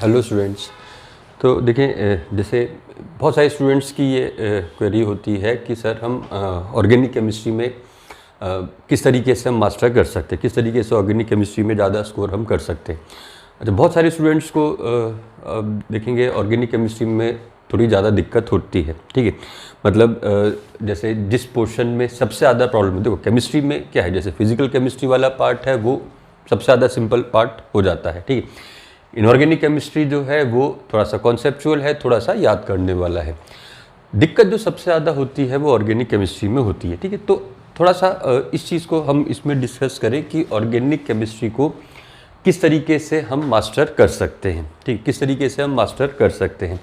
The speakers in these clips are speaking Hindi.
Hello students. तो देखें, जैसे बहुत सारे स्टूडेंट्स की ये क्वेरी होती है कि सर हम ऑर्गेनिक केमिस्ट्री में किस तरीके से हम मास्टर कर सकते हैं, किस तरीके से ऑर्गेनिक केमिस्ट्री में ज़्यादा स्कोर हम कर सकते हैं। अच्छा, बहुत सारे स्टूडेंट्स को देखेंगे ऑर्गेनिक केमिस्ट्री में थोड़ी ज़्यादा दिक्कत होती है। ठीक है, मतलब जैसे जिस पोर्शन में सबसे ज़्यादा प्रॉब्लम है, देखो केमिस्ट्री में क्या है, जैसे फिजिकल केमिस्ट्री वाला पार्ट है वो सबसे ज़्यादा सिंपल पार्ट हो जाता है। ठीक है, इनऑर्गेनिक केमिस्ट्री जो है वो थोड़ा सा कॉन्सेप्चुअल है, थोड़ा सा याद करने वाला है। दिक्कत जो सबसे ज़्यादा होती है वो ऑर्गेनिक केमिस्ट्री में होती है। ठीक है, तो थोड़ा सा इस चीज़ को हम इसमें डिस्कस करें कि ऑर्गेनिक केमिस्ट्री को किस तरीके से हम मास्टर कर सकते हैं। ठीक, किस तरीके से हम मास्टर कर सकते हैं।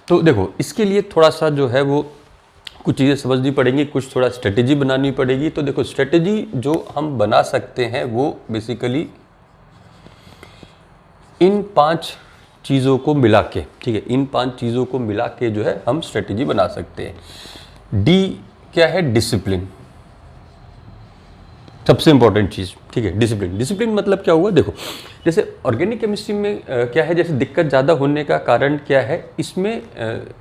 तो देखो, इसके लिए थोड़ा सा जो है वो कुछ चीज़ें समझनी पड़ेंगी, कुछ थोड़ा स्ट्रेटेजी बनानी पड़ेगी। तो देखो, स्ट्रेटेजी जो हम बना सकते हैं वो बेसिकली इन 5 चीज़ों को मिला के, ठीक है, इन 5 चीज़ों को मिला के जो है हम स्ट्रेटेजी बना सकते हैं। डी क्या है? डिसिप्लिन, सबसे इंपॉर्टेंट चीज़। ठीक है, डिसिप्लिन। डिसिप्लिन मतलब क्या हुआ? देखो, जैसे ऑर्गेनिक केमिस्ट्री में क्या है, जैसे दिक्कत ज़्यादा होने का कारण क्या है, इसमें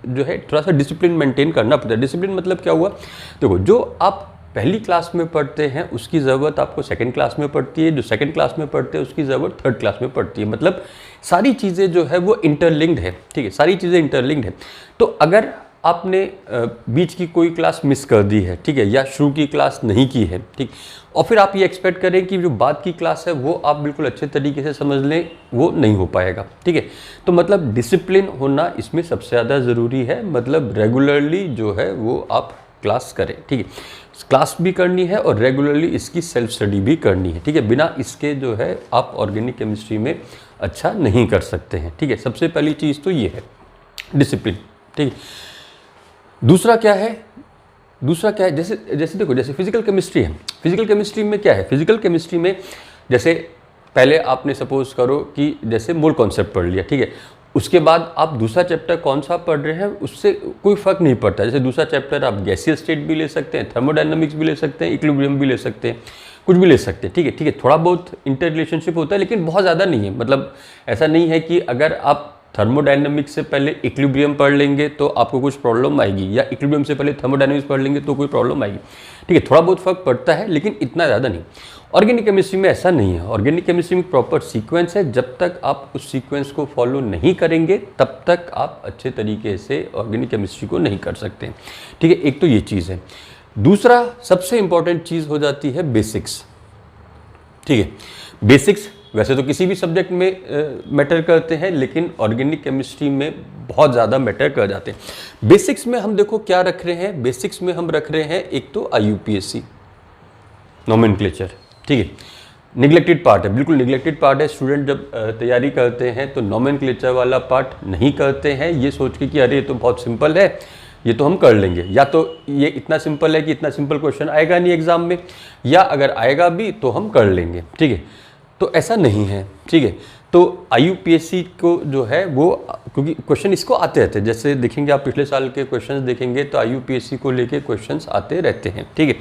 जो है थोड़ा सा डिसिप्लिन मेंटेन करना पड़ता है। डिसिप्लिन मतलब क्या हुआ? देखो, जो आप पहली क्लास में पढ़ते हैं उसकी ज़रूरत आपको सेकंड क्लास में पड़ती है, जो सेकंड क्लास में पढ़ते हैं उसकी ज़रूरत थर्ड क्लास में पड़ती है। मतलब सारी चीज़ें जो है वो इंटरलिंक्ड है। ठीक है, सारी चीज़ें इंटरलिंक्ड है। तो अगर आपने बीच की कोई क्लास मिस कर दी है, ठीक है, या शुरू की क्लास नहीं की है, ठीक, और फिर आप ये एक्सपेक्ट करें कि जो बाद की क्लास है वो आप बिल्कुल अच्छे तरीके से समझ लें, वो नहीं हो पाएगा। ठीक है, तो मतलब डिसिप्लिन होना इसमें सबसे ज़्यादा ज़रूरी है। मतलब रेगुलरली जो है वो आप क्लास करें। ठीक है, क्लास भी करनी है और रेगुलरली इसकी सेल्फ स्टडी भी करनी है। ठीक है, बिना इसके जो है आप ऑर्गेनिक केमिस्ट्री में अच्छा नहीं कर सकते हैं। ठीक है, सबसे पहली चीज़ तो ये है डिसिप्लिन। ठीक है, दूसरा क्या है? दूसरा क्या है, जैसे देखो, जैसे फिजिकल केमिस्ट्री है। फिजिकल केमिस्ट्री में क्या है? फिजिकल केमिस्ट्री में जैसे पहले आपने सपोज करो कि जैसे मोल कॉन्सेप्ट पढ़ लिया, ठीक है, उसके बाद आप दूसरा चैप्टर कौन सा पढ़ रहे हैं उससे कोई फर्क नहीं पड़ता। जैसे दूसरा चैप्टर आप गैसियस स्टेट भी ले सकते हैं, थर्मोडायनामिक्स भी ले सकते हैं, इक्विलिब्रियम भी ले सकते हैं, कुछ भी ले सकते हैं। ठीक है, ठीक है, थोड़ा बहुत इंटर रिलेशनशिप होता है लेकिन बहुत ज़्यादा नहीं है। मतलब ऐसा नहीं है कि अगर आप थर्मोडायनामिक्स से पहले इक्विलिब्रियम पढ़ लेंगे तो आपको कुछ प्रॉब्लम आएगी, या इक्विलिब्रियम से पहले थर्मोडायनामिक्स पढ़ लेंगे तो कोई प्रॉब्लम आएगी। ठीक है, थोड़ा बहुत फर्क पड़ता है लेकिन इतना ज़्यादा नहीं। ऑर्गेनिक केमिस्ट्री में ऐसा नहीं है। ऑर्गेनिक केमिस्ट्री में प्रॉपर सीक्वेंस है। जब तक आप उस सीक्वेंस को फॉलो नहीं करेंगे तब तक आप अच्छे तरीके से ऑर्गेनिक केमिस्ट्री को नहीं कर सकते। ठीक है, एक तो ये चीज़ है। दूसरा सबसे इंपॉर्टेंट चीज़ हो जाती है बेसिक्स। ठीक है, बेसिक्स वैसे तो किसी भी सब्जेक्ट में मैटर करते हैं लेकिन ऑर्गेनिक केमिस्ट्री में बहुत ज़्यादा मैटर कर जाते हैं। बेसिक्स में हम देखो क्या रख रहे हैं। बेसिक्स में हम रख रहे हैं एक तो IUPAC नोमेनक्लेचर। ठीक है, निगलेक्टेड पार्ट है, बिल्कुल निगलेक्टेड पार्ट है। स्टूडेंट जब तैयारी करते हैं तो नोमेनक्लेचर वाला पार्ट नहीं करते हैं, ये सोच के कि अरे ये तो बहुत सिंपल है, ये तो हम कर लेंगे, या तो ये इतना सिंपल है कि इतना सिंपल क्वेश्चन आएगा नहीं एग्जाम में, या अगर आएगा भी तो हम कर लेंगे। ठीक है, तो ऐसा नहीं है। ठीक है, तो IUPAC को जो है वो, क्योंकि क्वेश्चन इसको आते रहते हैं, जैसे देखेंगे आप पिछले साल के क्वेश्चंस देखेंगे तो IUPAC को लेके क्वेश्चंस आते रहते हैं। ठीक है,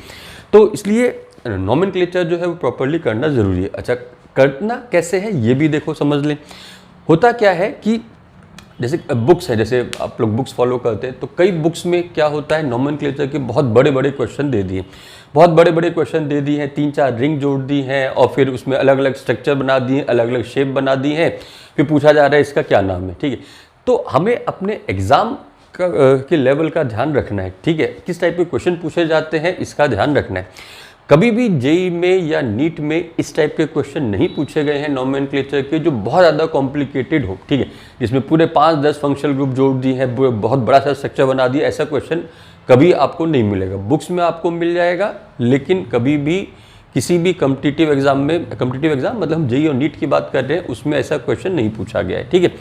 तो इसलिए नोमेनक्लेचर जो है वो प्रॉपर्ली करना ज़रूरी है। अच्छा, करना कैसे है ये भी देखो समझ लें। होता क्या है कि जैसे बुक्स है, जैसे आप लोग बुक्स फॉलो करते हैं तो कई बुक्स में क्या होता है, नोमेनक्लेचर के बहुत बड़े बड़े क्वेश्चन दे दिए, बहुत बड़े बड़े क्वेश्चन दे दिए हैं, 3-4 रिंग जोड़ दी हैं और फिर उसमें अलग अलग स्ट्रक्चर बना दिए, अलग अलग शेप बना दी हैं, फिर पूछा जा रहा है इसका क्या नाम है। ठीक है, तो हमें अपने एग्ज़ाम के लेवल का ध्यान रखना है। ठीक है, किस टाइप के क्वेश्चन पूछे जाते हैं इसका ध्यान रखना है। कभी भी जेई में या नीट में इस टाइप के क्वेश्चन नहीं पूछे गए हैं नोमेनक्लेचर के जो बहुत ज़्यादा कॉम्प्लिकेटेड हो। ठीक है, जिसमें पूरे 5-10 फंक्शनल ग्रुप जोड़ दिए हैं, बहुत बड़ा सा स्ट्रक्चर बना दिया, ऐसा क्वेश्चन कभी आपको नहीं मिलेगा। बुक्स में आपको मिल जाएगा लेकिन कभी भी किसी भी कॉम्पिटिटिव एग्जाम में, कॉम्पिटिटिव एग्जाम मतलब हम जेई और नीट की बात कर रहे हैं, उसमें ऐसा क्वेश्चन नहीं पूछा गया है। ठीक है,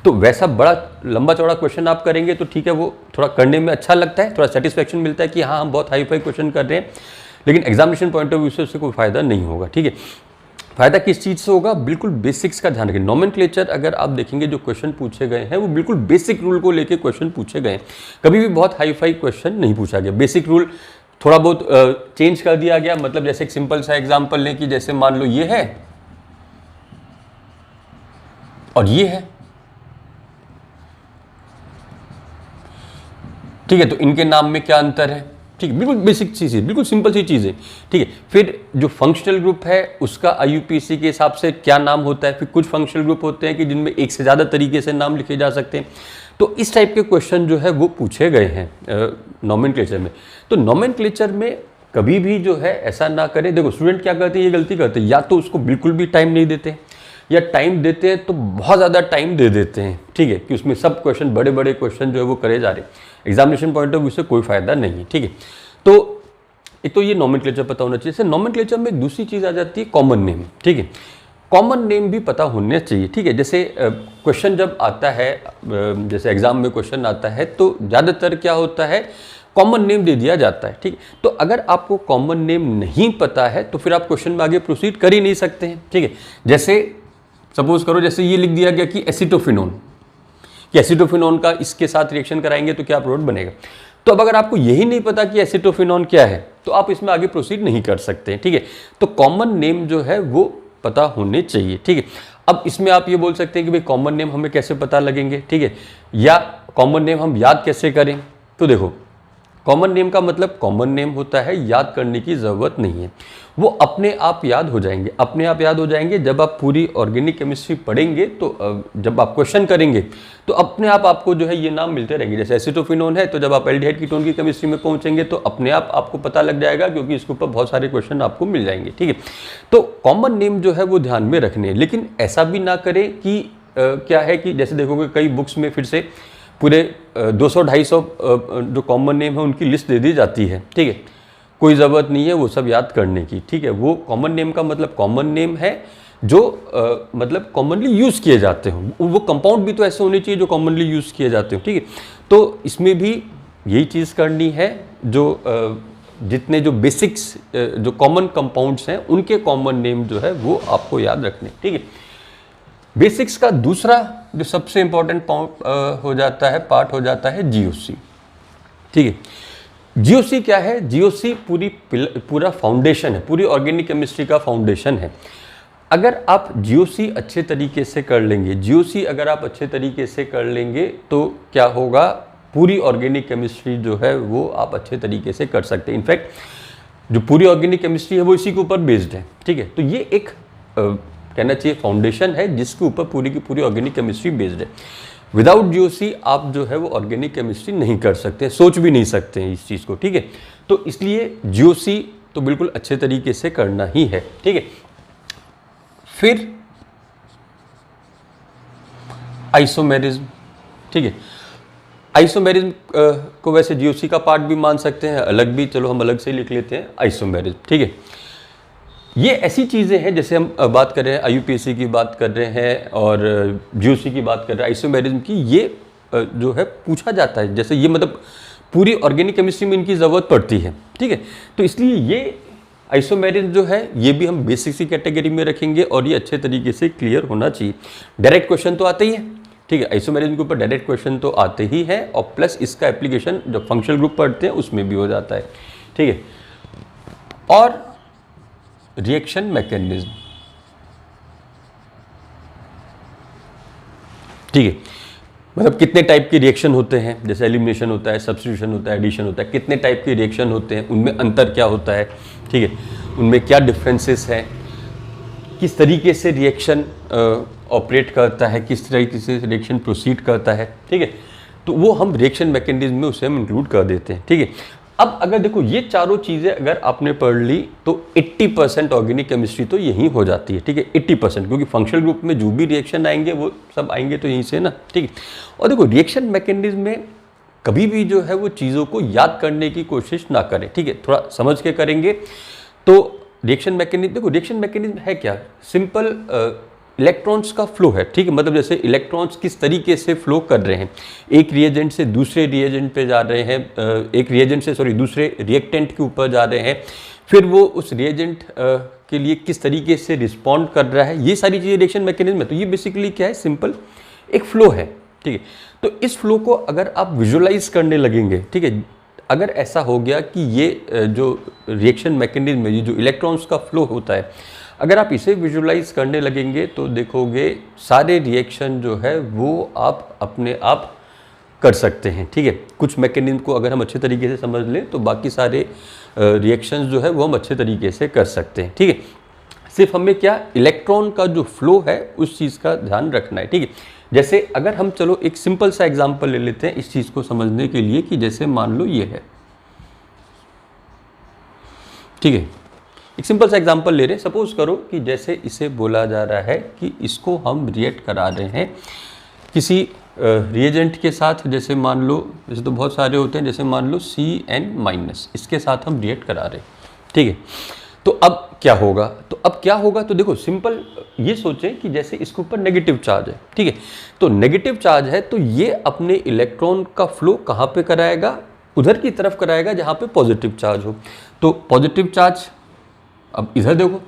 तो वैसा बड़ा लंबा चौड़ा क्वेश्चन आप करेंगे तो ठीक है, वो थोड़ा करने में अच्छा लगता है, थोड़ा सेटिस्फैक्शन मिलता है कि हाँ हम बहुत हाई फाई क्वेश्चन कर रहे हैं, लेकिन एग्जामिनेशन पॉइंट ऑफ व्यू से उससे कोई फायदा नहीं होगा। ठीक है, फायदा किस चीज़ से होगा? बिल्कुल बेसिक्स का ध्यान रखें। नोमेनक्लेचर अगर आप देखेंगे जो क्वेश्चन पूछे गए हैं वो बिल्कुल बेसिक रूल को लेके क्वेश्चन पूछे गए हैं, कभी भी बहुत हाई फाई क्वेश्चन नहीं पूछा गया। बेसिक रूल थोड़ा बहुत चेंज कर दिया गया। मतलब जैसे एक सिंपल सा एग्जांपल लें कि जैसे मान लो ये है और ये है, ठीक है, तो इनके नाम में क्या अंतर है? ठीक है, बिल्कुल बेसिक चीज़ है, बिल्कुल सिंपल सी चीज़ है। ठीक है, फिर जो फंक्शनल ग्रुप है उसका IUPAC के हिसाब से क्या नाम होता है? फिर कुछ फंक्शनल ग्रुप होते हैं कि जिनमें एक से ज़्यादा तरीके से नाम लिखे जा सकते हैं। तो इस टाइप के क्वेश्चन जो है वो पूछे गए हैं नोमेनक्लेचर में। तो नोमेनक्लेचर में कभी भी जो है ऐसा ना करें। देखो स्टूडेंट क्या करते हैं, ये गलती करते हैं, या तो उसको बिल्कुल भी टाइम नहीं देते, या टाइम देते हैं तो बहुत ज़्यादा टाइम दे देते हैं। ठीक है, कि उसमें सब क्वेश्चन, बड़े बड़े क्वेश्चन जो है वो करे जा रहे हैं। एग्जामिनेशन पॉइंट ऑफ व्यू से कोई फायदा नहीं है। ठीक है, तो एक तो ये नोमेनक्लेचर पता होना चाहिए। जैसे नोमेनक्लेचर में एक दूसरी चीज़ आ जाती है, कॉमन नेम। ठीक है, कॉमन नेम भी पता होने चाहिए। ठीक है, जैसे क्वेश्चन जब आता है, जैसे एग्जाम में क्वेश्चन आता है तो ज़्यादातर क्या होता है, कॉमन नेम दे दिया जाता है। ठीक है, तो अगर आपको कॉमन नेम नहीं पता है तो फिर आप क्वेश्चन में आगे प्रोसीड कर ही नहीं सकते हैं। ठीक है, जैसे सपोज करो, जैसे ये लिख दिया गया कि एसिटोफिनोन, कि एसिटोफिनोन का इसके साथ रिएक्शन कराएंगे तो क्या प्रोडक्ट बनेगा। तो अब अगर आपको यही नहीं पता कि एसिटोफिनोन क्या है तो आप इसमें आगे प्रोसीड नहीं कर सकते। ठीक है, तो कॉमन नेम जो है वो पता होने चाहिए। ठीक है, अब इसमें आप ये बोल सकते हैं कि भाई कॉमन नेम हमें कैसे पता लगेंगे। ठीक है, या कॉमन नेम हम याद कैसे करें। तो देखो, कॉमन नेम का मतलब कॉमन नेम होता है, याद करने की ज़रूरत नहीं है, वो अपने आप याद हो जाएंगे। अपने आप याद हो जाएंगे जब आप पूरी ऑर्गेनिक केमिस्ट्री पढ़ेंगे, तो जब आप क्वेश्चन करेंगे तो अपने आप आपको जो है ये नाम मिलते रहेंगे। जैसे एसिटोफिनोन है तो जब आप एल्डिहाइड कीटोन की केमिस्ट्री में पहुंचेंगे तो अपने आप आपको पता लग जाएगा, क्योंकि इसके ऊपर बहुत सारे क्वेश्चन आपको मिल जाएंगे। ठीक है, तो कॉमन नेम जो है वो ध्यान में रखने हैं, लेकिन ऐसा भी ना करें कि क्या है कि जैसे देखोगे कई बुक्स में फिर से पूरे 200-250 जो कॉमन नेम है उनकी लिस्ट दे दी जाती है। ठीक है, कोई ज़रूरत नहीं है वो सब याद करने की। ठीक है, वो कॉमन नेम का मतलब कॉमन नेम है जो मतलब कॉमनली यूज़ किए जाते हों। वो कंपाउंड भी तो ऐसे होने चाहिए जो कॉमनली यूज़ किए जाते हो। ठीक है, तो इसमें भी यही चीज़ करनी है, जो जितने जो बेसिक्स जो कॉमन कंपाउंड्स हैं उनके कॉमन नेम जो है वो आपको याद रखने। ठीक है, बेसिक्स का दूसरा जो सबसे इंपॉर्टेंट हो जाता है, पार्ट हो जाता है GOC। ठीक है, GOC क्या है? GOC पूरा फाउंडेशन है, पूरी ऑर्गेनिक केमिस्ट्री का फाउंडेशन है। अगर आप GOC अच्छे तरीके से कर लेंगे, GOC अगर आप अच्छे तरीके से कर लेंगे तो क्या होगा, पूरी ऑर्गेनिक केमिस्ट्री जो है वो आप अच्छे तरीके से कर सकते हैं। इनफैक्ट जो पूरी ऑर्गेनिक केमिस्ट्री है वो इसी के ऊपर बेस्ड है। ठीक है, तो ये एक कहना चाहिए फाउंडेशन है जिसके ऊपर पूरी की पूरी ऑर्गेनिक केमिस्ट्री बेस्ड है। विदाउट GOC आप जो है वो ऑर्गेनिक केमिस्ट्री नहीं कर सकते, सोच भी नहीं सकते हैं इस चीज़ को। ठीक है, तो इसलिए GOC तो बिल्कुल अच्छे तरीके से करना ही है। ठीक है, फिर आइसोमेरिज्म। ठीक है, आइसोमेरिज्म को वैसे GOC का पार्ट भी मान सकते हैं, अलग भी, चलो हम अलग से लिख लेते हैं आइसोमेरिज्म। ठीक है, ये ऐसी चीज़ें हैं, जैसे हम बात कर रहे हैं IUPAC की बात कर रहे हैं और GOC की बात कर रहे हैं, आइसोमेरिज्म की, ये जो है पूछा जाता है। जैसे ये मतलब पूरी ऑर्गेनिक केमिस्ट्री में इनकी ज़रूरत पड़ती है। ठीक है, तो इसलिए ये आइसोमेरिज्म जो है ये भी हम बेसिक सी कैटेगरी में रखेंगे और ये अच्छे तरीके से क्लियर होना चाहिए। डायरेक्ट क्वेश्चन तो आते ही है। ठीक है, आइसोमेरिज्म के ऊपर डायरेक्ट क्वेश्चन तो आते ही है और प्लस इसका एप्लीकेशन जो फंक्शनल ग्रुप पढ़ते हैं उसमें भी हो जाता है। ठीक है, और रिएक्शन मैकेनिज्म। ठीक है, मतलब कितने टाइप के रिएक्शन होते हैं, जैसे एलिमिनेशन होता है, सब्स्टिट्यूशन होता है, एडिशन होता है, कितने टाइप के रिएक्शन होते हैं, उनमें अंतर क्या होता है। ठीक है, उनमें क्या डिफरेंसेस हैं, किस तरीके से रिएक्शन ऑपरेट करता है, किस तरीके से रिएक्शन प्रोसीड करता है। ठीक है, तो वो हम रिएक्शन मैकेनिज्म में उसे हम इंक्लूड कर देते हैं। ठीक है, अब अगर देखो ये चारों चीज़ें अगर आपने पढ़ ली तो 80% ऑर्गेनिक केमिस्ट्री तो यहीं हो जाती है। ठीक है, 80%, क्योंकि फंक्शनल ग्रुप में जो भी रिएक्शन आएंगे वो सब आएंगे तो यहीं से ना। ठीक है, और देखो रिएक्शन मैकेनिज्म में कभी भी जो है वो चीज़ों को याद करने की कोशिश ना करें। ठीक है, थोड़ा समझ के करेंगे तो रिएक्शन मैकेनिज्म, देखो रिएक्शन मैकेनिज्म है क्या, सिंपल इलेक्ट्रॉन्स का फ्लो है। ठीक है, मतलब जैसे इलेक्ट्रॉन्स किस तरीके से फ्लो कर रहे हैं, एक रिएजेंट से दूसरे रिएजेंट पे जा रहे हैं, एक रिएजेंट से दूसरे रिएक्टेंट के ऊपर जा रहे हैं, फिर वो उस रिएजेंट के लिए किस तरीके से रिस्पॉन्ड कर रहा है, ये सारी चीज़ें रिएक्शन मैकेनिज्म है। तो ये बेसिकली क्या है, सिंपल एक फ्लो है। ठीक है, तो इस फ्लो को अगर आप विजुअलाइज करने लगेंगे, ठीक है, अगर ऐसा हो गया कि ये जो रिएक्शन मैकेनिज्म है, ये जो इलेक्ट्रॉन्स का फ्लो होता है, अगर आप इसे विजुअलाइज करने लगेंगे तो देखोगे सारे रिएक्शन जो है वो आप अपने आप कर सकते हैं। ठीक है, कुछ मैकेनिज्म को अगर हम अच्छे तरीके से समझ लें तो बाकी सारे रिएक्शंस जो है वो हम अच्छे तरीके से कर सकते हैं। ठीक है, सिर्फ हमें क्या इलेक्ट्रॉन का जो फ्लो है उस चीज़ का ध्यान रखना है। ठीक है, जैसे अगर हम चलो एक सिंपल सा एग्जांपल ले लेते हैं इस चीज़ को समझने के लिए कि जैसे मान लो ये है, ठीक है, एक सिंपल सा एग्जांपल ले रहे हैं। सपोज करो कि जैसे इसे बोला जा रहा है कि इसको हम रिएक्ट करा रहे हैं किसी रिएजेंट के साथ, जैसे मान लो, जैसे तो बहुत सारे होते हैं, जैसे मान लो Cn-, इसके साथ हम रिएक्ट करा रहे हैं। ठीक है, तो अब क्या होगा, तो देखो सिंपल ये सोचें कि जैसे इसके ऊपर नेगेटिव चार्ज है। ठीक है, तो नेगेटिव चार्ज है तो ये अपने इलेक्ट्रॉन का फ्लो कहाँ पे कराएगा, उधर की तरफ कराएगा जहाँ पे पॉजिटिव चार्ज हो। तो पॉजिटिव चार्ज, अब इधर देखो,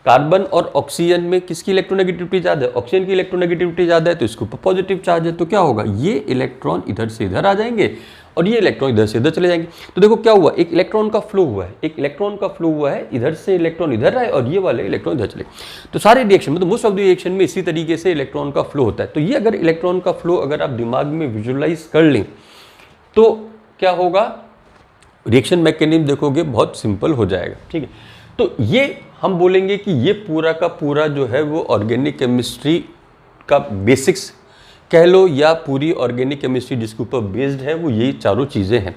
कार्बन और ऑक्सीजन में किसकी इलेक्ट्रोनेगेटिविटी ज़्यादा है, ऑक्सीजन की इलेक्ट्रोनेगेटिविटी ज़्यादा है, तो इसके ऊपर पॉजिटिव चार्ज है। तो क्या होगा, ये इलेक्ट्रॉन इधर से इधर आ जाएंगे और ये इलेक्ट्रॉन इधर से इधर चले जाएंगे। तो देखो क्या हुआ, एक इलेक्ट्रॉन का फ्लो हुआ है, इधर से इलेक्ट्रॉन इधर आए और ये वाले इलेक्ट्रॉन इधर चले। तो सारे रिएक्शन मतलब मोस्ट ऑफ द रिएक्शन में इसी तरीके से इलेक्ट्रॉन का फ्लो होता है। तो ये अगर इलेक्ट्रॉन का फ्लो अगर आप दिमाग में विजुअलाइज कर लें तो क्या होगा, रिएक्शन मैकेनिज्म देखोगे बहुत सिंपल हो जाएगा। ठीक है, तो ये हम बोलेंगे कि ये पूरा का पूरा जो है वो ऑर्गेनिक केमिस्ट्री का बेसिक्स कह लो, या पूरी ऑर्गेनिक केमिस्ट्री जिसके ऊपर बेस्ड है वो यही चारों चीज़ें हैं,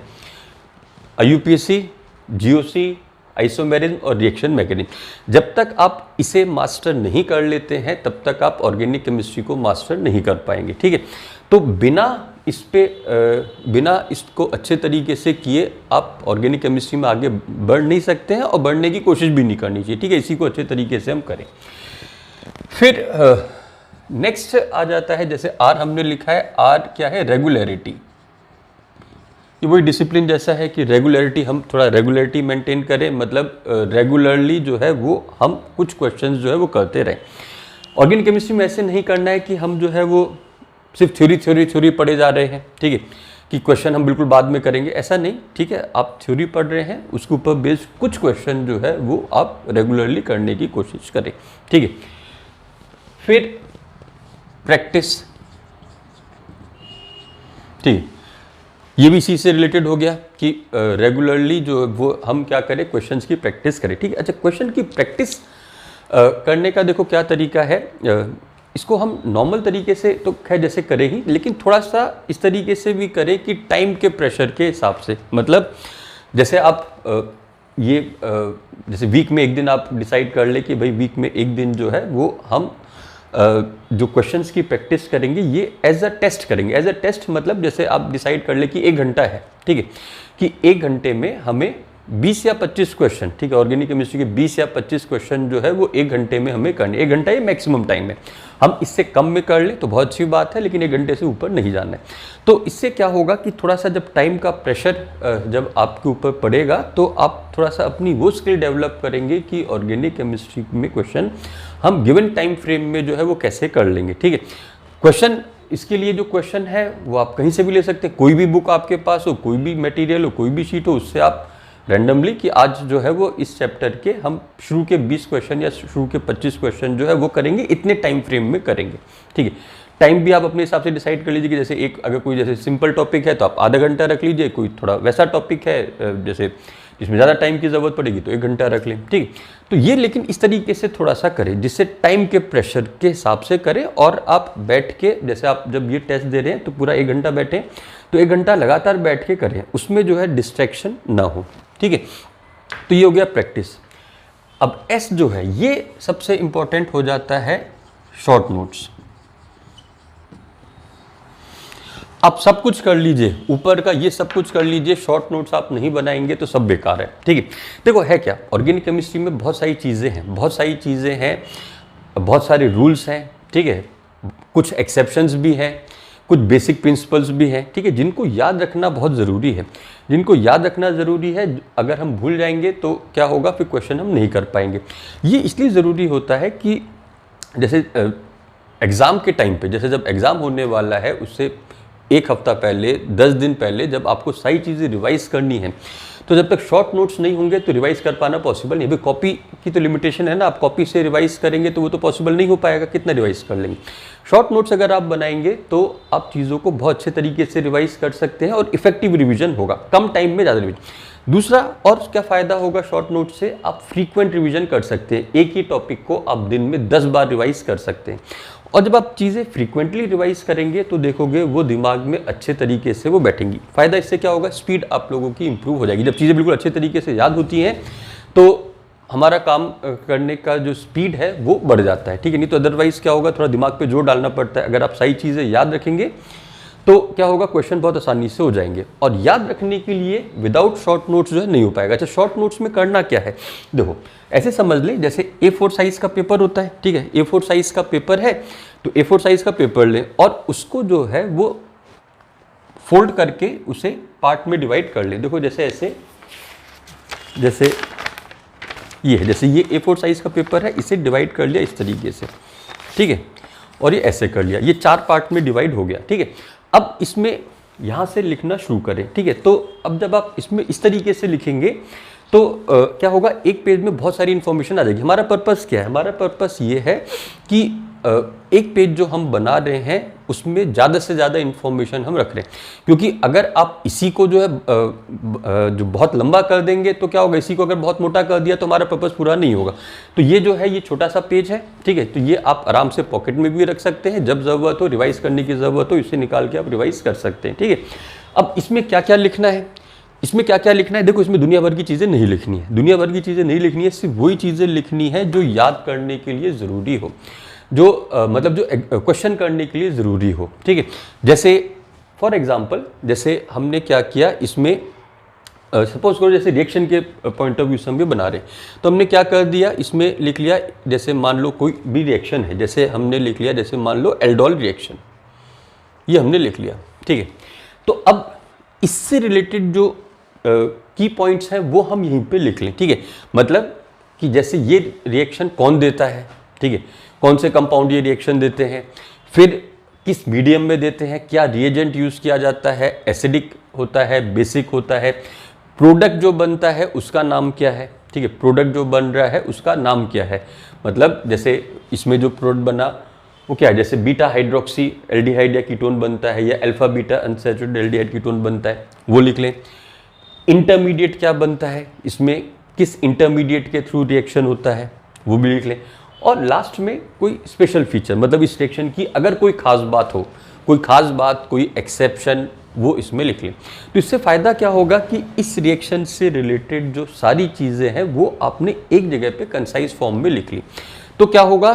IUPAC, GOC, आइसोमेरिज्म और रिएक्शन मैकेनिज्म। जब तक आप इसे मास्टर नहीं कर लेते हैं तब तक आप ऑर्गेनिक केमिस्ट्री को मास्टर नहीं कर पाएंगे। ठीक है, तो बिना इसको अच्छे तरीके से किए आप ऑर्गेनिक केमिस्ट्री में आगे बढ़ नहीं सकते हैं और बढ़ने की कोशिश भी नहीं करनी चाहिए। ठीक है, इसी को अच्छे तरीके से हम करें। फिर नेक्स्ट आ जाता है, जैसे R हमने लिखा है, R क्या है, रेगुलरिटी। ये वही डिसिप्लिन जैसा है कि रेगुलरिटी, हम थोड़ा रेगुलरिटी मेंटेन करें, मतलब रेगुलरली जो है वो हम कुछ क्वेश्चंस जो है वो करते रहें। ऑर्गेनिक केमिस्ट्री में ऐसे नहीं करना है कि हम जो है वो सिर्फ थ्योरी पढ़े जा रहे हैं। ठीक है, कि क्वेश्चन हम बिल्कुल बाद में करेंगे, ऐसा नहीं। ठीक है, आप थ्योरी पढ़ रहे हैं, उसके ऊपर बेस्ड कुछ क्वेश्चन जो है वो आप रेगुलरली करने की कोशिश करें। ठीक है, फिर प्रैक्टिस। ठीक है, ये भी इसी से रिलेटेड हो गया कि रेगुलरली जो वो हम क्या करें, क्वेश्चंस की प्रैक्टिस करें। ठीक है, अच्छा, क्वेश्चन की प्रैक्टिस करने का देखो क्या तरीका है, इसको हम नॉर्मल तरीके से तो खैर जैसे करें ही, लेकिन थोड़ा सा इस तरीके से भी करें कि टाइम के प्रेशर के हिसाब से। मतलब जैसे आप जैसे वीक में एक दिन आप डिसाइड कर ले कि भाई वीक में एक दिन जो है वो हम जो क्वेश्चंस की प्रैक्टिस करेंगे ये एज अ टेस्ट करेंगे। एज अ टेस्ट मतलब जैसे आप डिसाइड कर ले कि 1 घंटा है, ठीक है, कि 1 घंटे में हमें 20 या 25 क्वेश्चन, ठीक है, ऑर्गेनिक केमिस्ट्री के 20 या 25 क्वेश्चन जो है वो 1 घंटे में हमें करने। 1 घंटा ये मैक्सिमम टाइम है, हम इससे कम में कर लें तो बहुत अच्छी बात है, लेकिन 1 घंटे से ऊपर नहीं जाना है। तो इससे क्या होगा कि थोड़ा सा जब टाइम का प्रेशर जब आपके ऊपर पड़ेगा तो आप थोड़ा सा अपनी वो स्किल डेवलप करेंगे कि ऑर्गेनिक केमिस्ट्री में क्वेश्चन हम गिवन टाइम फ्रेम में जो है वो कैसे कर लेंगे। ठीक है, क्वेश्चन, इसके लिए जो क्वेश्चन है वो आप कहीं से भी ले सकते हैं, कोई भी बुक आपके पास हो, कोई भी मटेरियल हो, कोई भी शीट हो, उससे आप रैंडमली कि आज जो है वो इस चैप्टर के हम शुरू के 20 क्वेश्चन या शुरू के 25 क्वेश्चन जो है वो करेंगे, इतने टाइम फ्रेम में करेंगे। ठीक है, टाइम भी आप अपने हिसाब से डिसाइड कर लीजिए कि जैसे एक अगर कोई जैसे सिंपल टॉपिक है तो आप आधा घंटा रख लीजिए, कोई थोड़ा वैसा टॉपिक है जैसे जिसमें ज़्यादा टाइम की ज़रूरत पड़ेगी तो 1 घंटा रख लें। ठीक, तो ये लेकिन इस तरीके से थोड़ा सा करें जिससे टाइम के प्रेशर के हिसाब से करें, और आप बैठ के जैसे आप जब ये टेस्ट दे रहे हैं तो पूरा 1 घंटा बैठें, तो 1 घंटा लगातार बैठ के करें, उसमें जो है डिस्ट्रैक्शन ना हो। ठीक है, तो ये हो गया प्रैक्टिस। अब एस जो है ये सबसे इंपॉर्टेंट हो जाता है शॉर्ट नोट्स। आप सब कुछ कर लीजिए, ऊपर का ये सब कुछ कर लीजिए, शॉर्ट नोट्स आप नहीं बनाएंगे तो सब बेकार है। ठीक है, देखो है क्या, ऑर्गेनिक केमिस्ट्री में बहुत सारी चीज़ें हैं, बहुत सारे रूल्स हैं। ठीक है, कुछ एक्सेप्शंस भी हैं, कुछ बेसिक प्रिंसिपल्स भी हैं। ठीक है, जिनको याद रखना बहुत ज़रूरी है, अगर हम भूल जाएंगे तो क्या होगा, फिर क्वेश्चन हम नहीं कर पाएंगे। ये इसलिए ज़रूरी होता है कि जैसे एग्ज़ाम के टाइम पे, जैसे जब एग्ज़ाम होने वाला है उससे 1 हफ्ता पहले, 10 दिन पहले जब आपको सारी चीज़ें रिवाइज करनी है तो जब तक शॉर्ट नोट्स नहीं होंगे तो रिवाइज कर पाना पॉसिबल नहीं। अभी कॉपी की तो लिमिटेशन है ना, आप कॉपी से रिवाइज करेंगे तो वो तो पॉसिबल नहीं हो पाएगा, कितना रिवाइज कर लेंगे। शॉर्ट नोट्स अगर आप बनाएंगे तो आप चीज़ों को बहुत अच्छे तरीके से रिवाइज कर सकते हैं और इफेक्टिव रिविजन होगा, कम टाइम में ज़्यादा रिविजन। दूसरा और क्या फ़ायदा होगा शॉर्ट नोट से, आप फ्रीक्वेंट रिवीजन कर सकते हैं, एक ही टॉपिक को आप दिन में 10 बार रिवाइज कर सकते हैं। और जब आप चीज़ें फ्रीक्वेंटली रिवाइज करेंगे तो देखोगे वो दिमाग में अच्छे तरीके से वो बैठेंगी। फ़ायदा इससे क्या होगा, स्पीड आप लोगों की इंप्रूव हो जाएगी। जब चीज़ें बिल्कुल अच्छे तरीके से याद होती हैं तो हमारा काम करने का जो स्पीड है वो बढ़ जाता है, ठीक है। नहीं तो अदरवाइज क्या होगा, थोड़ा दिमाग पे जोर डालना पड़ता है। अगर आप सही चीज़ें याद रखेंगे तो क्या होगा, क्वेश्चन बहुत आसानी से हो जाएंगे। और याद रखने के लिए विदाउट शॉर्ट नोट्स जो है नहीं हो पाएगा। अच्छा, शॉर्ट नोट्स में करना क्या है, देखो ऐसे समझ ले जैसे A4 साइज का पेपर होता है, ठीक है। A4 साइज का पेपर है तो A4 साइज का पेपर लें और उसको जो है वो फोल्ड करके उसे पार्ट में डिवाइड कर लें। देखो जैसे ऐसे, जैसे ये है, जैसे ये A4 साइज का पेपर है, इसे डिवाइड कर लिया इस तरीके से, ठीक है। और ये ऐसे कर लिया, ये 4 पार्ट में डिवाइड हो गया, ठीक है। अब इसमें यहाँ से लिखना शुरू करें, ठीक है। तो अब जब आप इसमें इस तरीके से लिखेंगे तो क्या होगा, एक पेज में बहुत सारी इन्फॉर्मेशन आ जाएगी। हमारा पर्पस क्या है, हमारा पर्पस ये है कि एक पेज जो हम बना रहे हैं उसमें ज़्यादा से ज़्यादा इन्फॉर्मेशन हम रख रहे हैं। क्योंकि अगर आप इसी को जो है जो बहुत लंबा कर देंगे तो क्या होगा, इसी को अगर बहुत मोटा कर दिया तो हमारा पर्पस पूरा नहीं होगा। तो ये जो है ये छोटा सा पेज है, ठीक है। तो ये आप आराम से पॉकेट में भी रख सकते हैं, जब ज़रूरत हो, रिवाइज करने की ज़रूरत हो, इसे निकाल के आप रिवाइज कर सकते हैं, ठीक है। अब इसमें क्या क्या लिखना है, इसमें क्या क्या लिखना है, देखो इसमें दुनिया भर की चीज़ें नहीं लिखनी है, दुनिया भर की चीज़ें नहीं लिखनी है, सिर्फ वही चीज़ें लिखनी है जो याद करने के लिए ज़रूरी हो, जो मतलब जो क्वेश्चन करने के लिए ज़रूरी हो, ठीक है। जैसे फॉर एग्जांपल, जैसे हमने क्या किया इसमें, सपोज करो जैसे रिएक्शन के पॉइंट ऑफ व्यू से हम भी बना रहे हैं, तो हमने क्या कर दिया, इसमें लिख लिया, जैसे मान लो कोई भी रिएक्शन है, जैसे हमने लिख लिया, जैसे मान लो एल्डोल रिएक्शन, ये हमने लिख लिया, ठीक है। तो अब इससे रिलेटेड जो की पॉइंट्स हैं वो हम यहीं पे लिख लें, ठीक है। मतलब कि जैसे ये रिएक्शन कौन देता है, ठीक है, कौन से कंपाउंड ये रिएक्शन देते हैं, फिर किस मीडियम में देते हैं, क्या रिएजेंट यूज़ किया जाता है, एसिडिक होता है, बेसिक होता है, प्रोडक्ट जो बनता है उसका नाम क्या है, ठीक है, प्रोडक्ट जो बन रहा है उसका नाम क्या है। मतलब जैसे इसमें जो प्रोडक्ट बना वो क्या है, जैसे बीटा हाइड्रोक्सी एल्डिहाइड या कीटोन बनता है, या alpha beta unsaturated aldehyde ketone बनता है, वो लिख लें। इंटरमीडिएट क्या बनता है, इसमें किस इंटरमीडिएट के थ्रू रिएक्शन होता है, वो भी लिख लें। और लास्ट में कोई स्पेशल फीचर, मतलब इस रिएक्शन की अगर कोई खास बात हो, कोई खास बात, कोई एक्सेप्शन, वो इसमें लिख लें। तो इससे फ़ायदा क्या होगा कि इस रिएक्शन से रिलेटेड जो सारी चीज़ें हैं वो आपने एक जगह पे कंसाइज फॉर्म में लिख ली। तो क्या होगा,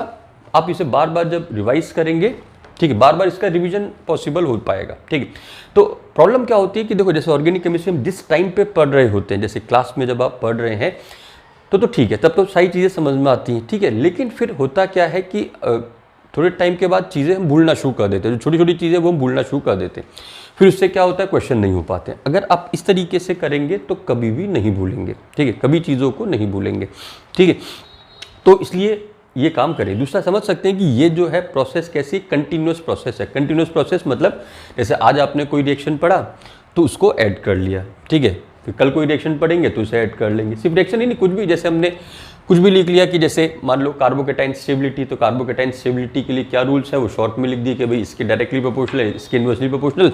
आप इसे बार बार जब रिवाइज करेंगे, ठीक है, बार बार इसका रिवीजन पॉसिबल हो पाएगा, ठीक है। तो प्रॉब्लम क्या होती है कि देखो जैसे ऑर्गेनिक केमिस्ट्री हम जिस टाइम पे पढ़ रहे होते हैं, जैसे क्लास में जब आप पढ़ रहे हैं तो ठीक है, तब तो सारी चीज़ें समझ में आती हैं, ठीक है। लेकिन फिर होता क्या है कि थोड़े टाइम के बाद चीज़ें हम भूलना शुरू कर देते हैं, जो छोटी छोटी चीज़ें वो हम भूलना शुरू कर देते हैं, फिर उससे क्या होता है, क्वेश्चन नहीं हो पाते। अगर आप इस तरीके से करेंगे तो कभी भी नहीं भूलेंगे, ठीक है, कभी चीज़ों को नहीं भूलेंगे, ठीक है। तो इसलिए ये काम करें। दूसरा समझ सकते हैं कि ये जो है प्रोसेस कैसी कंटिन्यूस प्रोसेस है। कंटिन्यूस प्रोसेस मतलब जैसे आज आपने कोई रिएक्शन पढ़ा तो उसको ऐड कर लिया, ठीक है, फिर कल कोई रिएक्शन पढ़ेंगे तो उसे ऐड कर लेंगे। सिर्फ रिएक्शन ही नहीं, कुछ भी, जैसे हमने कुछ भी लिख लिया कि जैसे मान लो कार्बोकेटाइन स्टेबिलिटी, तो कार्बोकेटाइन स्टेबिलिटी के लिए क्या रूल्स है वो शॉर्ट में लिख दिए कि भाई इसके डायरेक्टली प्रोपोर्शनल है, इसके इन्वर्सली प्रोपोर्शनल,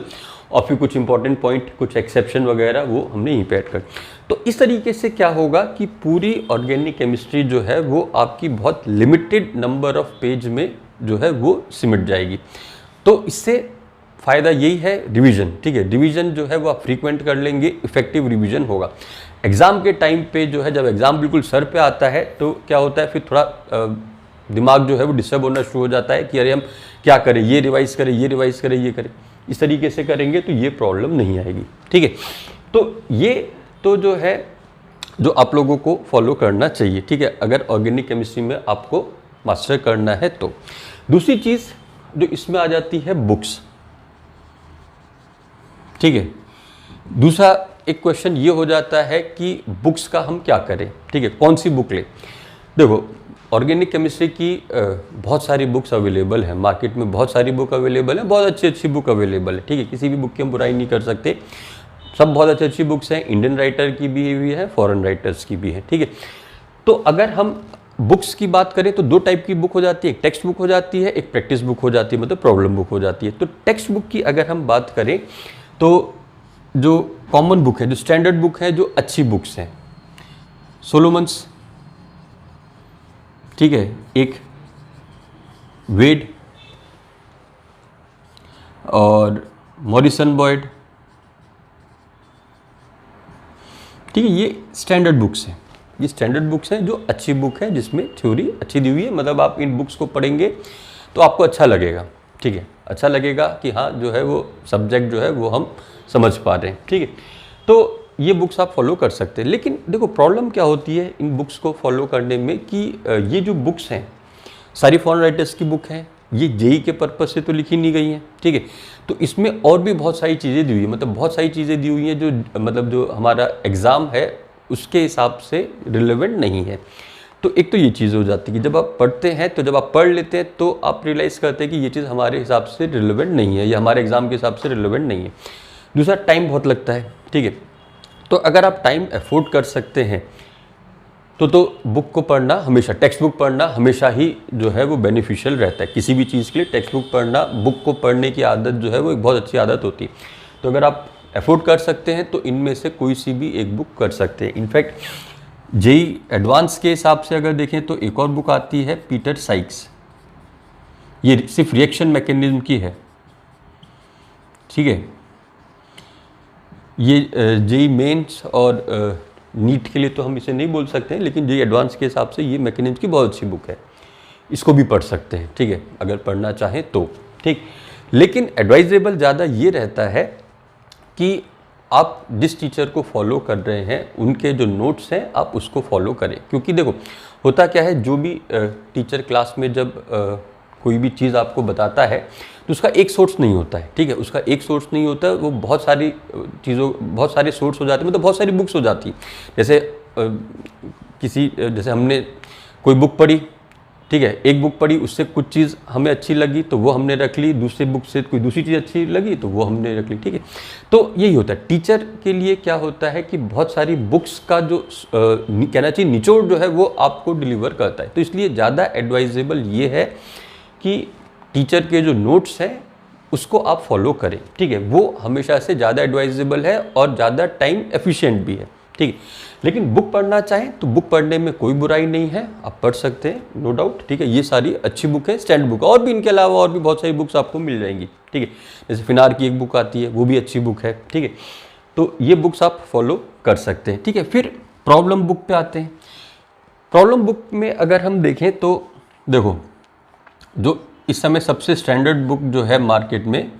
और फिर कुछ इंपॉर्टेंट पॉइंट, कुछ एक्सेप्शन वगैरह वो हमने यहीं पे ऐड कर। तो इस तरीके से क्या होगा कि पूरी ऑर्गेनिक केमिस्ट्री जो है वो आपकी बहुत लिमिटेड नंबर ऑफ पेज में जो है वो सिमट जाएगी। तो इससे फ़ायदा यही है, रिवीजन, ठीक है, रिवीजन जो है वो आप फ्रीक्वेंट कर लेंगे, इफेक्टिव रिवीजन होगा। एग्ज़ाम के टाइम पे जो है, जब एग्ज़ाम बिल्कुल सर पे आता है तो क्या होता है, फिर थोड़ा दिमाग जो है वो डिस्टर्ब होना शुरू हो जाता है कि अरे हम क्या करें, ये रिवाइज़ करें, ये रिवाइज़ करें, ये करें। इस तरीके से करेंगे तो ये प्रॉब्लम नहीं आएगी, ठीक है। तो ये तो जो है जो आप लोगों को फॉलो करना चाहिए, ठीक है, अगर ऑर्गेनिक केमिस्ट्री में आपको मास्टर करना है तो। दूसरी चीज़ जो इसमें आ जाती है बुक्स, ठीक है। दूसरा एक क्वेश्चन ये हो जाता है कि बुक्स का हम क्या करें, ठीक है, कौन सी बुक लें। देखो ऑर्गेनिक केमिस्ट्री की बहुत सारी बुक्स अवेलेबल हैं, मार्केट में बहुत सारी बुक अवेलेबल है, बहुत अच्छी अच्छी बुक अवेलेबल है, ठीक है, किसी भी बुक की हम बुराई नहीं कर सकते। सब बहुत अच्छी अच्छी बुक्स हैं, इंडियन राइटर की भी हुई है, फॉरेन राइटर्स की भी है, ठीक है। तो अगर हम बुक्स की बात करें तो दो टाइप की बुक हो जाती है, एक टेक्स्ट बुक हो जाती है, एक प्रैक्टिस बुक हो जाती है, मतलब प्रॉब्लम बुक हो जाती है। तो टेक्स्ट बुक की अगर हम बात करें तो जो कॉमन बुक है, जो स्टैंडर्ड बुक है, जो अच्छी बुक्स हैं, सोलोमन्स, ठीक है, एक वेड और मॉरिसन बॉयड, ठीक है, ये स्टैंडर्ड बुक्स हैं। ये स्टैंडर्ड बुक्स हैं जो अच्छी बुक है, जिसमें थ्योरी अच्छी दी हुई है, मतलब आप इन बुक्स को पढ़ेंगे तो आपको अच्छा लगेगा, ठीक है, अच्छा लगेगा कि हाँ जो है वो सब्जेक्ट जो है वो हम समझ पा रहे हैं, ठीक है। तो ये बुक्स आप फॉलो कर सकते हैं। लेकिन देखो प्रॉब्लम क्या होती है इन बुक्स को फॉलो करने में कि ये जो बुक्स हैं सारी फॉरेन राइटर्स की बुक हैं, ये जेई के पर्पज से तो लिखी नहीं गई हैं, ठीक है। तो इसमें और भी बहुत सारी चीज़ें दी हुई है, मतलब बहुत सारी चीज़ें दी हुई हैं जो मतलब जो हमारा एग्ज़ाम है उसके हिसाब से रिलेवेंट नहीं है। तो एक तो ये चीज़ हो जाती है कि जब आप पढ़ते हैं तो जब आप पढ़ लेते हैं तो आप रियलाइज़ करते हैं कि ये चीज़ हमारे हिसाब से रिलेवेंट नहीं है या हमारे एग्ज़ाम के हिसाब से रिलेवेंट नहीं है। दूसरा, टाइम बहुत लगता है, ठीक है। तो अगर आप टाइम अफोर्ड कर सकते हैं तो बुक को पढ़ना हमेशा, टेक्स्ट बुक पढ़ना हमेशा ही जो है वो बेनिफिशियल रहता है। किसी भी चीज़ के लिए टेक्स्ट बुक पढ़ना, बुक को पढ़ने की आदत जो है वो एक बहुत अच्छी आदत होती है। तो अगर आप अफोर्ड कर सकते हैं तो इनमें से कोई सी भी एक बुक कर सकते हैं। इनफैक्ट जेई एडवांस के हिसाब से अगर देखें तो एक और बुक आती है पीटर साइक्स, ये सिर्फ रिएक्शन मैकेनिज्म की है, ठीक है। ये जेई मेंस और नीट के लिए तो हम इसे नहीं बोल सकते हैं, लेकिन जेई एडवांस के हिसाब से ये मैकेनिज्म की बहुत अच्छी बुक है, इसको भी पढ़ सकते हैं, ठीक है, अगर पढ़ना चाहें तो, ठीक। लेकिन एडवाइजेबल ज़्यादा ये रहता है कि आप जिस टीचर को फॉलो कर रहे हैं उनके जो नोट्स हैं आप उसको फॉलो करें। क्योंकि देखो होता क्या है, जो भी टीचर क्लास में जब कोई भी चीज़ आपको बताता है तो उसका एक सोर्स नहीं होता है, ठीक है, उसका एक सोर्स नहीं होता है, वो बहुत सारी चीज़ों, बहुत सारे सोर्स हो जाते हैं, मतलब बहुत सारी बुक्स हो जाती हैं। जैसे जैसे हमने कोई बुक पढ़ी, ठीक है, एक बुक पढ़ी, उससे कुछ चीज़ हमें अच्छी लगी तो वो हमने रख ली, दूसरी बुक से कोई दूसरी चीज़ अच्छी लगी तो वो हमने रख ली, ठीक है। तो यही होता है टीचर के लिए, क्या होता है कि बहुत सारी बुक्स का जो कहना चाहिए निचोड़ जो है वो आपको डिलीवर करता है। तो इसलिए ज़्यादा एडवाइजेबल ये है कि टीचर के जो नोट्स हैं उसको आप फॉलो करें, ठीक है, वो हमेशा से ज़्यादा एडवाइजेबल है और ज़्यादा टाइम एफिशिएंट भी है, ठीक है। लेकिन बुक पढ़ना चाहें तो बुक पढ़ने में कोई बुराई नहीं है, आप पढ़ सकते हैं, नो डाउट, ठीक है। ये सारी अच्छी बुक है, स्टैंड बुक, और भी इनके अलावा और भी बहुत सारी बुक्स आपको मिल जाएंगी, ठीक है। जैसे फिनार की एक बुक आती है, वो भी अच्छी बुक है, ठीक है। तो ये बुक्स आप फॉलो कर सकते हैं, ठीक है। फिर प्रॉब्लम बुक पे आते हैं। प्रॉब्लम बुक में अगर हम देखें तो देखो, जो इस समय सबसे स्टैंडर्ड बुक जो है मार्केट में,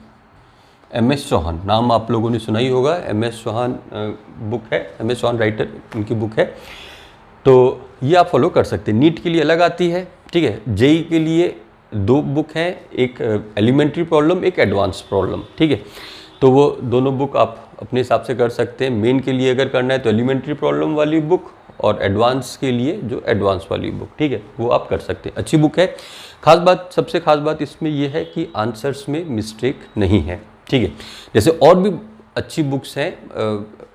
MS चौहान, नाम आप लोगों ने सुना ही होगा, MS चौहान बुक है, MS चौहान राइटर, उनकी बुक है। तो ये आप फॉलो कर सकते हैं। नीट के लिए अलग आती है, ठीक है। जेई के लिए दो बुक हैं, एक एलिमेंट्री प्रॉब्लम, एक एडवांस प्रॉब्लम, ठीक है। तो वो दोनों बुक आप अपने हिसाब से कर सकते हैं। मेन के लिए अगर करना है तो एलिमेंट्री प्रॉब्लम वाली बुक, और एडवांस के लिए जो एडवांस वाली बुक, ठीक है, वो आप कर सकते हैं, अच्छी बुक है। खास बात, सबसे खास बात इसमें यह है कि आंसर्स में मिस्टेक नहीं है, ठीक है। जैसे और भी अच्छी बुक्स हैं,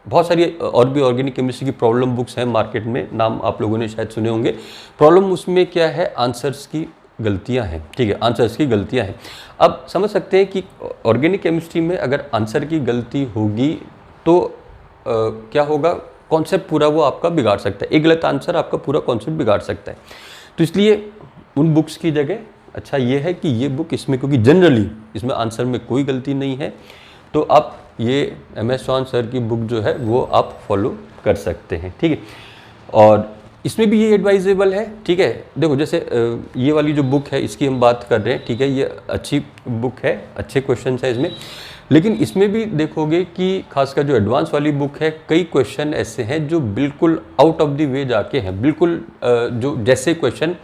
बहुत सारी और भी ऑर्गेनिक केमिस्ट्री की प्रॉब्लम बुक्स हैं मार्केट में, नाम आप लोगों ने शायद सुने होंगे। प्रॉब्लम उसमें क्या है, आंसर्स की गलतियां हैं, ठीक है, आंसर्स की गलतियां हैं। अब समझ सकते हैं कि ऑर्गेनिक केमिस्ट्री में अगर आंसर की गलती होगी तो क्या होगा, कॉन्सेप्ट पूरा वो आपका बिगाड़ सकता है। एक गलत आंसर आपका पूरा कॉन्सेप्ट बिगाड़ सकता है। तो इसलिए उन बुक्स की जगह अच्छा ये है कि ये बुक, इसमें क्योंकि जनरली इसमें आंसर में कोई गलती नहीं है, तो आप ये MS चौहान सर की बुक जो है वो आप फॉलो कर सकते हैं, ठीक है। और इसमें भी ये एडवाइजेबल है, ठीक है। देखो जैसे ये वाली जो बुक है इसकी हम बात कर रहे हैं, ठीक है, ये अच्छी बुक है, अच्छे क्वेश्चन है इसमें। लेकिन इसमें भी देखोगे कि खासकर जो एडवांस वाली बुक है, कई क्वेश्चन ऐसे हैं जो बिल्कुल आउट ऑफ द वे जाके हैं, बिल्कुल जो जैसे क्वेश्चन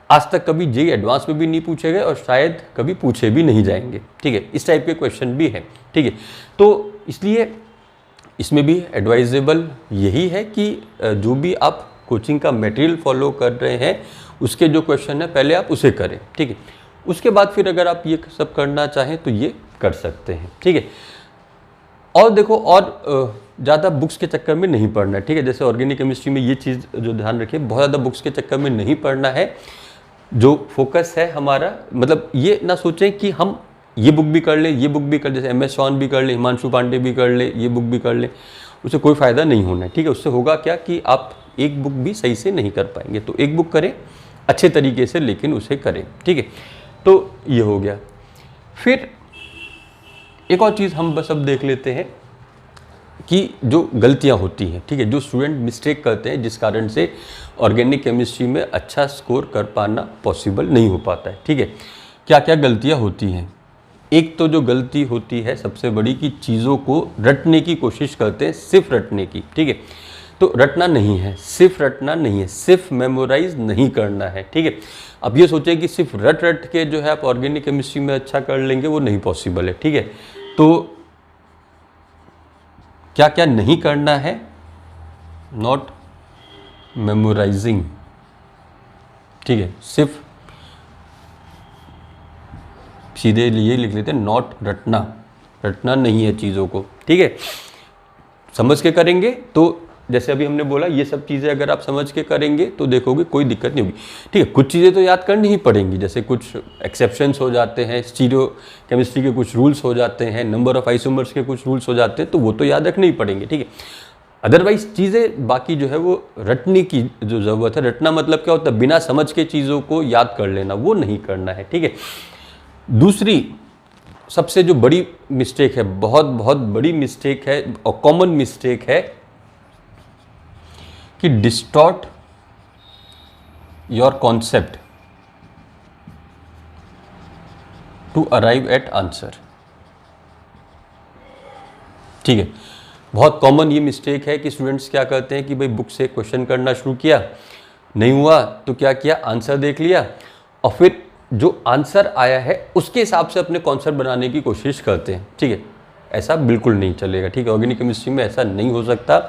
आज तक कभी जेई एडवांस में भी नहीं पूछे गए और शायद कभी पूछे भी नहीं जाएंगे, ठीक है, इस टाइप के क्वेश्चन भी हैं, ठीक है। तो इसलिए इसमें भी एडवाइजेबल यही है कि जो भी आप कोचिंग का मटेरियल फॉलो कर रहे हैं उसके जो क्वेश्चन है पहले आप उसे करें, ठीक है। उसके बाद फिर अगर आप ये सब करना चाहें तो ये कर सकते हैं, ठीक है। और देखो और ज़्यादा बुक्स के चक्कर में नहीं पढ़ना है, ठीक है। जैसे ऑर्गेनिक केमिस्ट्री में ये चीज़ जो ध्यान रखिए, बहुत ज़्यादा बुक्स के चक्कर में नहीं पढ़ना है। जो फोकस है हमारा, मतलब ये ना सोचें कि हम ये बुक भी कर लें, ये बुक भी कर, जैसे MS शॉन भी कर लें, हिमांशु पांडे भी कर लें, ये बुक भी कर लें, उससे कोई फ़ायदा नहीं होना है, ठीक है। उससे होगा क्या कि आप एक बुक भी सही से नहीं कर पाएंगे। तो एक बुक करें अच्छे तरीके से, लेकिन उसे करें, ठीक है। तो ये हो गया। फिर एक और चीज़ हम बस अब देख लेते हैं कि जो गलतियां होती हैं, ठीक है, जो स्टूडेंट मिस्टेक करते हैं, जिस कारण से ऑर्गेनिक केमिस्ट्री में अच्छा स्कोर कर पाना पॉसिबल नहीं हो पाता है, ठीक है। क्या क्या गलतियां होती हैं? एक तो जो गलती होती है सबसे बड़ी, कि चीज़ों को रटने की कोशिश करते हैं, सिर्फ रटने की, ठीक है। तो रटना नहीं है, सिर्फ रटना नहीं है, सिर्फ मेमोराइज नहीं करना है, ठीक है। अब ये सोचें कि सिर्फ रट रट के जो है आप ऑर्गेनिक केमिस्ट्री में अच्छा कर लेंगे, वो नहीं पॉसिबल है, ठीक है। तो क्या क्या नहीं करना है? नॉट मेमोराइजिंग, ठीक है, सिर्फ सीधे ये लिख लेते हैं, नॉट रटना, रटना नहीं है चीज़ों को, ठीक है। समझ के करेंगे तो, जैसे अभी हमने बोला, ये सब चीज़ें अगर आप समझ के करेंगे तो देखोगे कोई दिक्कत नहीं होगी, ठीक है। कुछ चीज़ें तो याद करनी ही पड़ेंगी, जैसे कुछ एक्सेप्शंस हो जाते हैं, स्टीरियो केमिस्ट्री के कुछ रूल्स हो जाते हैं, नंबर ऑफ आइसोमर्स के कुछ रूल्स हो जाते हैं, तो वो तो याद रखने ही पड़ेंगे, ठीक है। अदरवाइज चीज़ें बाकी जो है वो रटने की जो ज़रूरत है, रटना मतलब क्या होता है? बिना समझ के चीज़ों को याद कर लेना, वो नहीं करना है, ठीक है। दूसरी सबसे जो बड़ी मिस्टेक है, बहुत बहुत बड़ी मिस्टेक है और कॉमन मिस्टेक है, कि distort your concept to arrive at answer, ठीक है। बहुत कॉमन ये मिस्टेक है कि स्टूडेंट्स क्या करते हैं कि भाई बुक से क्वेश्चन करना शुरू किया, नहीं हुआ तो क्या किया, आंसर देख लिया, और फिर जो आंसर आया है उसके हिसाब से अपने कॉन्सेप्ट बनाने की कोशिश करते हैं, ठीक है। ऐसा बिल्कुल नहीं चलेगा, ठीक है। ऑर्गेनिक केमिस्ट्री में ऐसा नहीं हो सकता।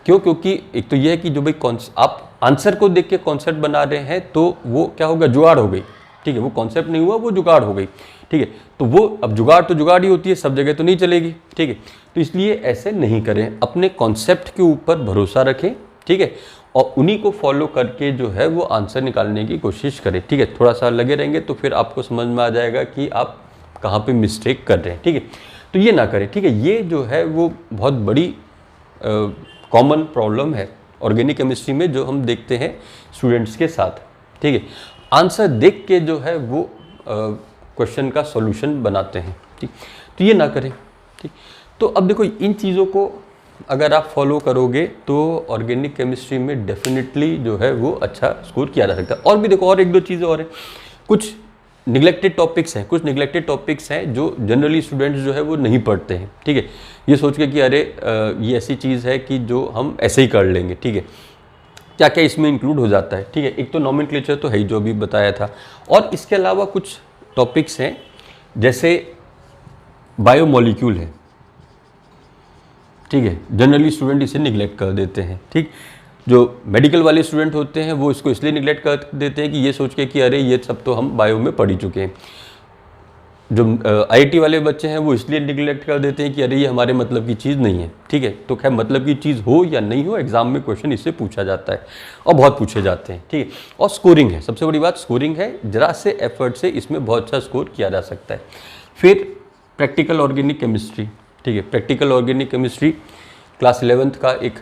क्यों? क्योंकि एक तो ये है कि जो भाई आप आंसर को देख के कॉन्सेप्ट बना रहे हैं, तो वो क्या होगा, जुगाड़ हो गई, ठीक है। वो कॉन्सेप्ट नहीं हुआ, वो जुगाड़ हो गई, ठीक है। तो वो अब जुगाड़ तो जुगाड़ ही होती है, सब जगह तो नहीं चलेगी, ठीक है। तो इसलिए ऐसे नहीं करें, अपने कॉन्सेप्ट के ऊपर भरोसा रखें, ठीक है, और उन्हीं को फॉलो करके जो है वो आंसर निकालने की कोशिश करें, ठीक है। थोड़ा सा लगे रहेंगे तो फिर आपको समझ में आ जाएगा कि आप कहाँ पे मिस्टेक कर रहे हैं, ठीक है। तो ये ना करें, ठीक है। ये जो है वो बहुत बड़ी कॉमन प्रॉब्लम है ऑर्गेनिक केमिस्ट्री में, जो हम देखते हैं स्टूडेंट्स के साथ, ठीक है। आंसर देख के जो है वो क्वेश्चन का सॉल्यूशन बनाते हैं, ठीक। तो ये ना करें, ठीक। तो अब देखो, इन चीज़ों को अगर आप फॉलो करोगे तो ऑर्गेनिक केमिस्ट्री में डेफिनेटली जो है वो अच्छा स्कोर किया जा सकता है। और भी देखो, और एक दो चीज़ें और हैं, कुछ निगलेक्टेड टॉपिक्स हैं, कुछ निगलेक्टेड टॉपिक्स हैं जो जनरली स्टूडेंट्स जो है वो नहीं पढ़ते हैं, ठीक है। ये सोच के कि अरे ये ऐसी चीज़ है कि जो हम ऐसे ही कर लेंगे, ठीक है। क्या क्या इसमें इंक्लूड हो जाता है, ठीक है। एक तो नॉमेनक्लेचर तो है ही, जो अभी बताया था, और इसके अलावा कुछ टॉपिक्स हैं, जैसे बायोमोलिक्यूल है, ठीक है। जनरली स्टूडेंट इसे निगलेक्ट कर देते हैं, ठीक। जो मेडिकल वाले स्टूडेंट होते हैं वो इसको इसलिए निगलेक्ट कर देते हैं कि ये सोच के कि अरे ये सब तो हम बायो में पढ़ ही चुके हैं। जो IIT वाले बच्चे हैं वो इसलिए निगलेक्ट कर देते हैं कि अरे ये हमारे मतलब की चीज़ नहीं है, ठीक है। तो खैर, मतलब की चीज़ हो या नहीं हो, एग्जाम में क्वेश्चन इससे पूछा जाता है और बहुत पूछे जाते हैं, ठीक है। और स्कोरिंग है, सबसे बड़ी बात स्कोरिंग है, जरा से एफर्ट से इसमें बहुत अच्छा स्कोर किया जा सकता है। फिर प्रैक्टिकल ऑर्गेनिक केमिस्ट्री, ठीक है। Practical organic chemistry class 11th का एक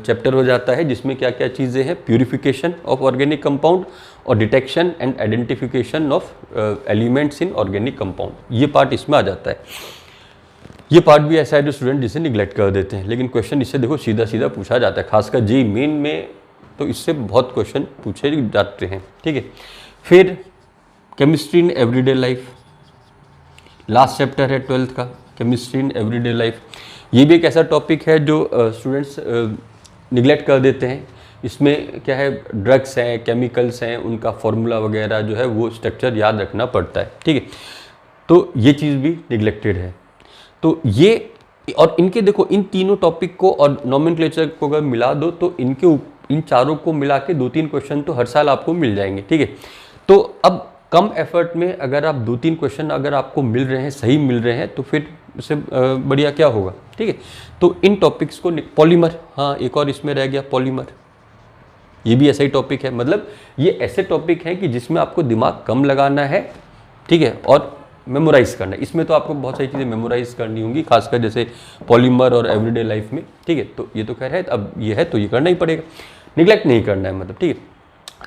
चैप्टर हो जाता है, जिसमें क्या क्या चीज़ें हैं, प्यूरिफिकेशन ऑफ ऑर्गेनिक कंपाउंड और detection and identification of elements in organic compound, ये पार्ट इसमें आ जाता है। ये पार्ट भी ऐसा है जो स्टूडेंट जिसे निगलेक्ट कर देते हैं, लेकिन क्वेश्चन इससे देखो सीधा सीधा पूछा जाता है, खासकर JEE मेन में तो इससे बहुत क्वेश्चन पूछे जाते हैं, ठीक है। फिर chemistry in everyday life, last chapter है 12th का, केमिस्ट्री इन एवरीडे लाइफ। ये भी एक ऐसा टॉपिक है जो स्टूडेंट्स निगलेक्ट कर देते हैं। इसमें क्या है, ड्रग्स हैं, केमिकल्स हैं, उनका फॉर्मूला वगैरह जो है वो स्ट्रक्चर याद रखना पड़ता है, ठीक है। तो ये चीज़ भी निगलेक्टेड है। तो ये, और इनके देखो, इन तीनों टॉपिक को और नॉमेनक्लेचर को अगर मिला दो तो इन चारों को मिला के 2-3 क्वेश्चन तो हर साल आपको मिल जाएंगे, ठीक है। तो अब कम एफर्ट में अगर आप 2-3 क्वेश्चन अगर आपको मिल रहे हैं, सही मिल रहे हैं, तो फिर उससे बढ़िया क्या होगा, ठीक है। तो इन टॉपिक्स को पॉलीमर, हाँ एक और इसमें रह गया पॉलीमर, ये भी ऐसा ही टॉपिक है। मतलब ये ऐसे टॉपिक हैं कि जिसमें आपको दिमाग कम लगाना है, ठीक है, और मेमोराइज करना है। इसमें तो आपको बहुत सारी चीज़ें मेमोराइज करनी होंगी, खासकर जैसे पॉलीमर और एवरीडे लाइफ में, ठीक है। तो ये तो खैर है, अब ये है तो ये करना ही पड़ेगा, निगलेक्ट नहीं करना है, मतलब ठीक है।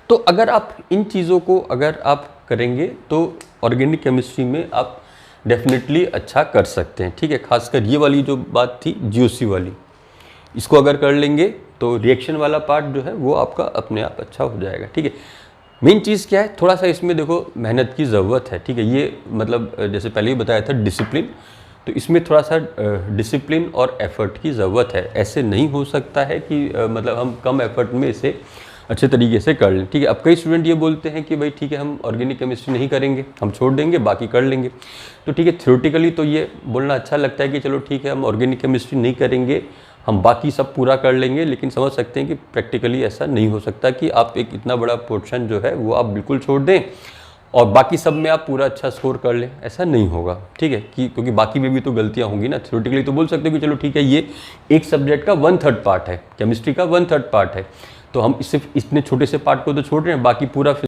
तो अगर आप इन चीज़ों को अगर आप करेंगे तो ऑर्गेनिक केमिस्ट्री में आप डेफिनेटली अच्छा कर सकते हैं, ठीक है। खासकर ये वाली जो बात थी जीओसी वाली, इसको अगर कर लेंगे तो रिएक्शन वाला पार्ट जो है वो आपका अपने आप अच्छा हो जाएगा, ठीक है। मेन चीज़ क्या है, थोड़ा सा इसमें देखो मेहनत की ज़रूरत है, ठीक है। ये मतलब जैसे पहले ही बताया था डिसिप्लिन, तो इसमें थोड़ा सा डिसिप्लिन और एफर्ट की ज़रूरत है। ऐसे नहीं हो सकता है कि मतलब हम कम एफर्ट में इसे अच्छे तरीके से कर लें, ठीक है। अब कई स्टूडेंट ये बोलते हैं कि भाई ठीक है हम ऑर्गेनिक केमिस्ट्री नहीं करेंगे, हम छोड़ देंगे, बाकी कर लेंगे। तो ठीक है, थ्योरेटिकली तो ये बोलना अच्छा लगता है कि चलो ठीक है हम ऑर्गेनिक केमिस्ट्री नहीं करेंगे, हम बाकी सब पूरा कर लेंगे, लेकिन समझ सकते हैं कि प्रैक्टिकली ऐसा नहीं हो सकता कि आप एक इतना बड़ा पोर्शन जो है वो आप बिल्कुल छोड़ दें और बाकी सब में आप पूरा अच्छा स्कोर कर लें, ऐसा नहीं होगा, ठीक है। कि क्योंकि बाकी में भी तो गलतियां होंगी ना। थ्योरेटिकली तो बोल सकते हो कि चलो ठीक है ये एक सब्जेक्ट का 1/3 पार्ट है, केमिस्ट्री का 1/3 पार्ट है, तो हम सिर्फ इतने छोटे से पार्ट को तो छोड़ रहे हैं, बाकी पूरा